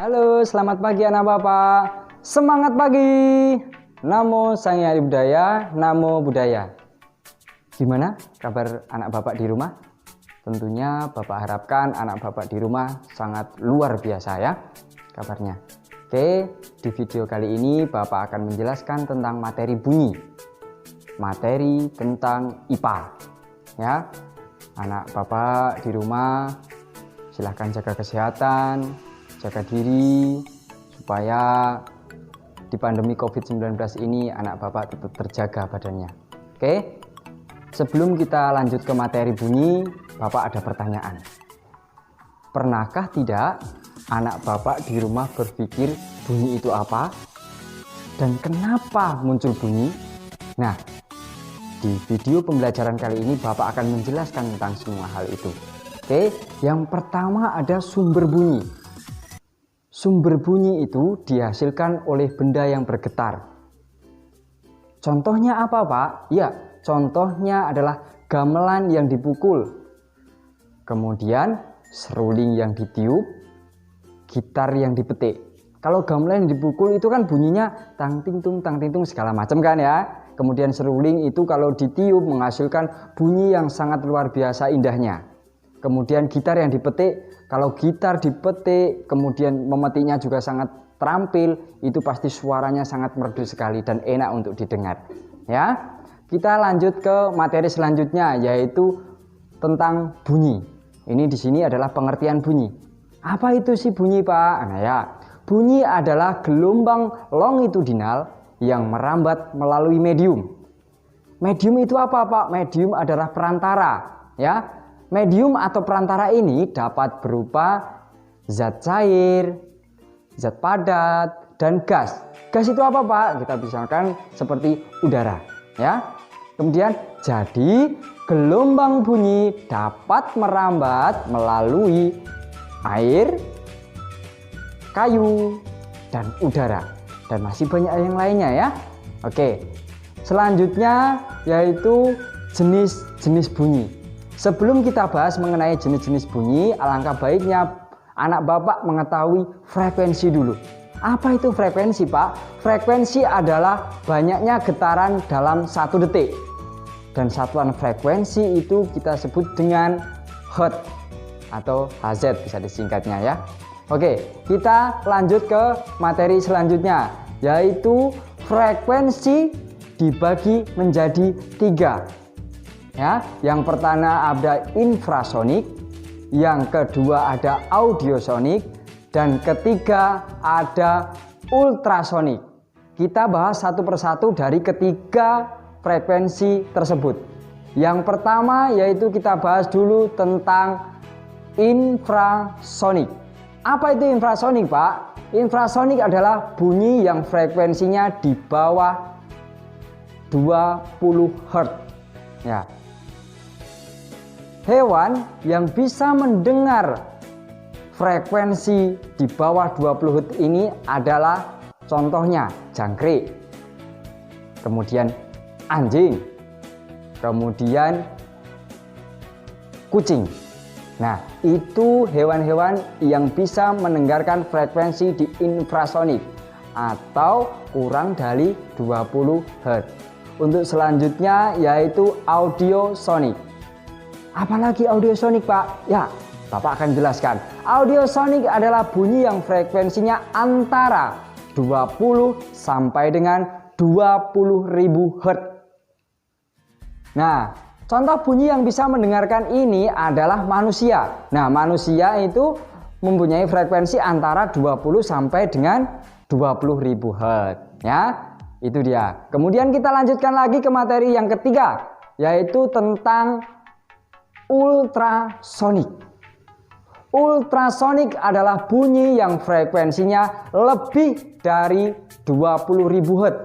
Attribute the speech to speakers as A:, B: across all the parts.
A: Halo, selamat pagi anak Bapak. Semangat pagi. Namo Sang Hyang Adi Budaya, Namo Buddhaya. Gimana kabar anak Bapak di rumah? Tentunya Bapak harapkan anak Bapak di rumah sangat luar biasa ya kabarnya. Oke, di video kali ini Bapak akan menjelaskan tentang materi bunyi. Materi tentang IPA. Ya. Anak Bapak di rumah silahkan jaga kesehatan, jaga diri supaya di pandemi COVID-19 ini anak Bapak tetap terjaga badannya. Oke, sebelum kita lanjut ke materi bunyi, Bapak ada pertanyaan. Pernahkah tidak anak Bapak di rumah berpikir bunyi itu apa? Dan kenapa muncul bunyi? Nah, di video pembelajaran kali ini Bapak akan menjelaskan tentang semua hal itu. Oke, yang pertama ada sumber bunyi. Sumber bunyi itu dihasilkan oleh benda yang bergetar. Contohnya apa, Pak? Ya, contohnya adalah gamelan yang dipukul. Kemudian seruling yang ditiup, gitar yang dipetik. Kalau gamelan yang dipukul itu kan bunyinya tang ting tung segala macam kan ya. Kemudian seruling itu kalau ditiup menghasilkan bunyi yang sangat luar biasa indahnya. Kemudian gitar yang dipetik, kalau gitar dipetik kemudian memetiknya juga sangat terampil, itu pasti suaranya sangat merdu sekali dan enak untuk didengar. Ya, kita lanjut ke materi selanjutnya yaitu tentang bunyi. Ini di sini adalah pengertian bunyi. Apa itu sih bunyi, Pak? Nah ya, bunyi adalah gelombang longitudinal yang merambat melalui medium. Medium itu apa, Pak? Medium adalah perantara, ya. Medium atau perantara ini dapat berupa zat cair, zat padat, dan gas. Gas itu apa, Pak? Kita misalkan seperti udara, ya. Kemudian jadi gelombang bunyi dapat merambat melalui air, kayu, dan udara. Dan masih banyak yang lainnya ya. Oke. Selanjutnya yaitu jenis-jenis bunyi. Sebelum kita bahas mengenai jenis-jenis bunyi, alangkah baiknya anak Bapak mengetahui frekuensi dulu. Apa itu frekuensi, Pak? Frekuensi adalah banyaknya getaran dalam 1 detik. Dan satuan frekuensi itu kita sebut dengan Hertz atau Hz bisa disingkatnya ya. Oke, kita lanjut ke materi selanjutnya, yaitu frekuensi dibagi menjadi 3. Ya, yang pertama ada infrasonik, yang kedua ada audiosonik, dan ketiga ada ultrasonik. Kita bahas satu persatu dari ketiga frekuensi tersebut. Yang pertama yaitu kita bahas dulu tentang infrasonik. Apa itu infrasonik, Pak? Infrasonik adalah bunyi yang frekuensinya di bawah 20 Hz. Ya. Hewan yang bisa mendengar frekuensi di bawah 20 Hz ini adalah contohnya jangkrik, kemudian anjing, kemudian kucing. Nah, itu hewan-hewan yang bisa mendengarkan frekuensi di infrasonik atau kurang dari 20 Hz. Untuk selanjutnya yaitu audiosonik. Apalagi audiosonik, Pak? Ya, Bapak akan jelaskan. Audiosonik adalah bunyi yang frekuensinya antara 20 sampai dengan 20.000 Hz. Nah, contoh bunyi yang bisa mendengarkan ini adalah manusia. Nah, manusia itu mempunyai frekuensi antara 20 sampai dengan 20.000 Hz. Ya, itu dia. Kemudian kita lanjutkan lagi ke materi yang ketiga, yaitu tentang ultrasonik. Ultrasonik adalah bunyi yang frekuensinya lebih dari 20.000 Hz.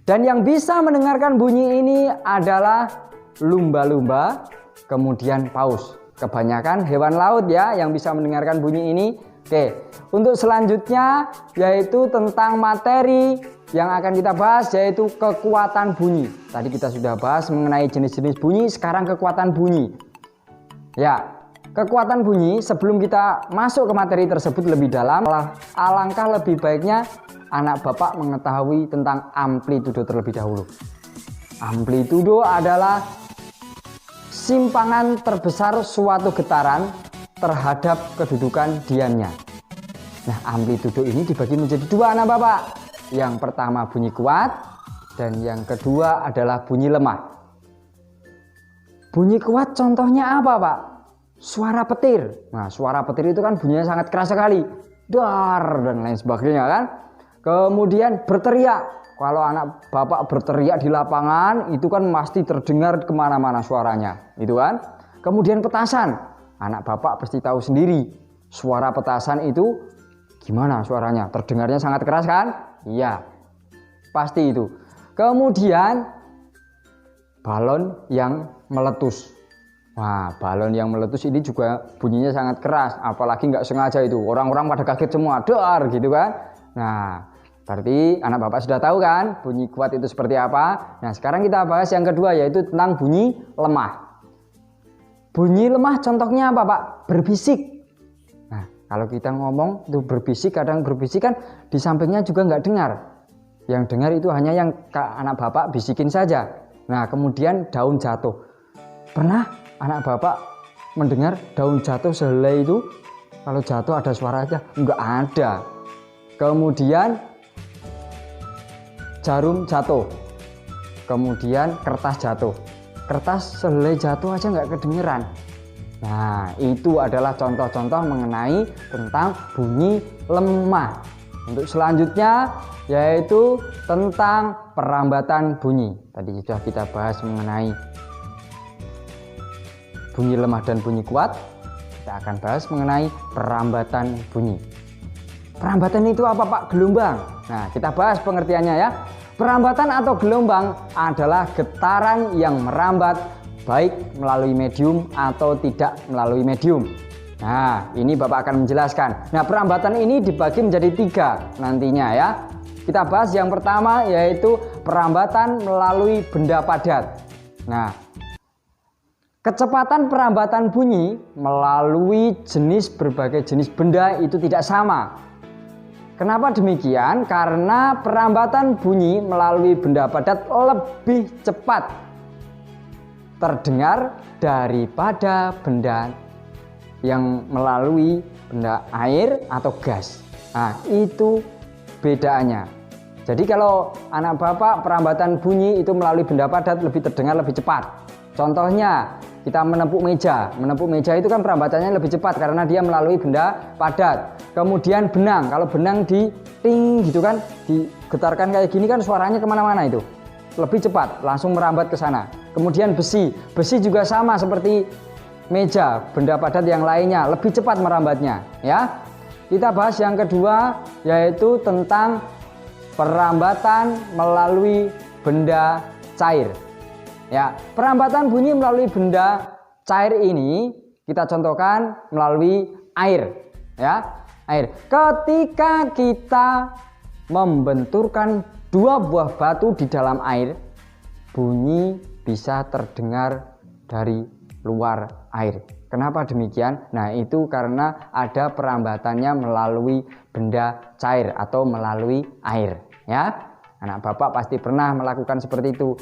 A: Dan yang bisa mendengarkan bunyi ini adalah lumba-lumba, kemudian paus. Kebanyakan hewan laut ya yang bisa mendengarkan bunyi ini. Oke, untuk selanjutnya yaitu tentang materi yang akan kita bahas yaitu kekuatan bunyi. Tadi kita sudah bahas mengenai jenis-jenis bunyi, sekarang kekuatan bunyi. Ya, kekuatan bunyi, sebelum kita masuk ke materi tersebut lebih dalam, alangkah lebih baiknya anak Bapak mengetahui tentang amplitudo terlebih dahulu. Amplitudo adalah simpangan terbesar suatu getaran terhadap kedudukan diamnya. Nah, amplitudo ini dibagi menjadi dua anak Bapak. Yang pertama bunyi kuat dan yang kedua adalah bunyi lemah. Bunyi kuat contohnya apa, Pak? Suara petir. Nah, suara petir itu kan bunyinya sangat keras sekali. Dar dan lain sebagainya kan. Kemudian berteriak. Kalau anak Bapak berteriak di lapangan, itu kan pasti terdengar kemana-mana suaranya. Itu kan. Kemudian petasan. Anak Bapak pasti tahu sendiri. Suara petasan itu gimana suaranya? Terdengarnya sangat keras kan? Iya. Pasti itu. Kemudian balon yang meletus. Wah, balon yang meletus ini juga bunyinya sangat keras, apalagi nggak sengaja itu. Orang-orang pada kaget semua, dar gitu kan. Nah, berarti anak Bapak sudah tahu kan bunyi kuat itu seperti apa. Nah, sekarang kita bahas yang kedua, yaitu tentang bunyi lemah. Bunyi lemah contohnya apa, Pak? Berbisik. Nah, kalau kita ngomong itu berbisik, kadang berbisik kan di sampingnya juga nggak dengar. Yang dengar itu hanya yang anak Bapak bisikin saja. Nah, kemudian daun jatuh. Pernah anak Bapak mendengar daun jatuh sehelai itu? Kalau jatuh ada suaranya? Enggak ada. Kemudian jarum jatuh. Kemudian kertas jatuh. Kertas sehelai jatuh aja nggak kedengeran. Nah, itu adalah contoh-contoh mengenai tentang bunyi lemah. Untuk selanjutnya yaitu tentang perambatan bunyi. Tadi sudah kita bahas mengenai bunyi lemah dan bunyi kuat. Kita akan bahas mengenai perambatan bunyi. Perambatan itu apa, Pak? Gelombang. Nah, kita bahas pengertiannya ya. Perambatan atau gelombang adalah getaran yang merambat baik melalui medium atau tidak melalui medium. Nah, ini Bapak akan menjelaskan. Nah, perambatan ini dibagi menjadi 3 nantinya ya. Kita bahas yang pertama yaitu perambatan melalui benda padat. Nah, kecepatan perambatan bunyi melalui berbagai jenis benda itu tidak sama. Kenapa demikian? Karena perambatan bunyi melalui benda padat lebih cepat terdengar daripada benda yang melalui benda air atau gas. Nah, itu bedanya. Jadi kalau anak Bapak perambatan bunyi itu melalui benda padat lebih terdengar lebih cepat. Contohnya kita menepuk meja. Menepuk meja itu kan perambatannya lebih cepat karena dia melalui benda padat. Kemudian benang. Kalau benang di ting gitu kan, digetarkan kayak gini kan suaranya kemana-mana itu. Lebih cepat, langsung merambat ke sana. Kemudian besi. Besi juga sama seperti meja, benda padat yang lainnya, lebih cepat merambatnya ya. Kita bahas yang kedua yaitu tentang perambatan melalui benda cair. Ya, perambatan bunyi melalui benda cair ini kita contohkan melalui air ya. Air. Ketika kita membenturkan 2 buah batu di dalam air, bunyi bisa terdengar dari luar air. Kenapa demikian? Nah, itu karena ada perambatannya melalui benda cair atau melalui air ya. Anak Bapak pasti pernah melakukan seperti itu.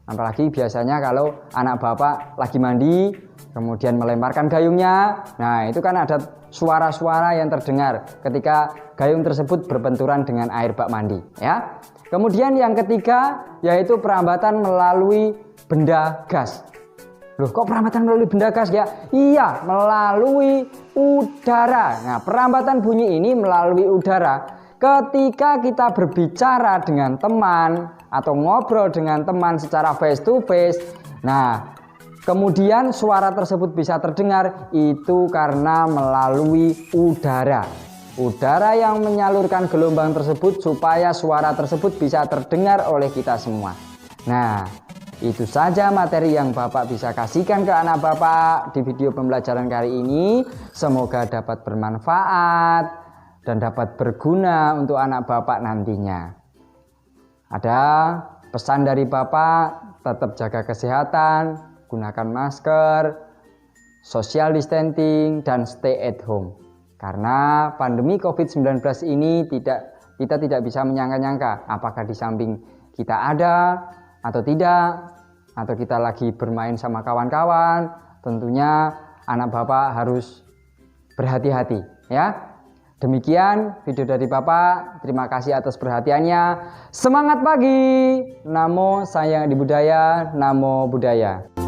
A: Apalagi biasanya kalau anak Bapak lagi mandi kemudian melemparkan gayungnya. Nah, itu kan ada suara-suara yang terdengar ketika gayung tersebut berbenturan dengan air bak mandi ya. Kemudian yang ketiga yaitu perambatan melalui benda gas. Loh, kok perambatan melalui benda gas ya? Iya, melalui udara. Nah, perambatan bunyi ini melalui udara. Ketika kita berbicara dengan teman atau ngobrol dengan teman secara face to face, nah kemudian suara tersebut bisa terdengar, itu karena melalui udara. Udara yang menyalurkan gelombang tersebut supaya suara tersebut bisa terdengar oleh kita semua. Nah, itu saja materi yang Bapak bisa kasihkan ke anak Bapak di video pembelajaran kali ini. Semoga dapat bermanfaat dan dapat berguna untuk anak Bapak nantinya. Ada pesan dari Bapak, tetap jaga kesehatan, gunakan masker, social distancing, dan stay at home. Karena pandemi COVID-19 ini kita tidak bisa menyangka-nyangka apakah di samping kita ada atau tidak, atau kita lagi bermain sama kawan-kawan. Tentunya anak Bapak harus berhati-hati ya. Demikian video dari Bapak. Terima kasih atas perhatiannya. Semangat pagi. Namo Sayang di Budaya, Namo Buddhaya.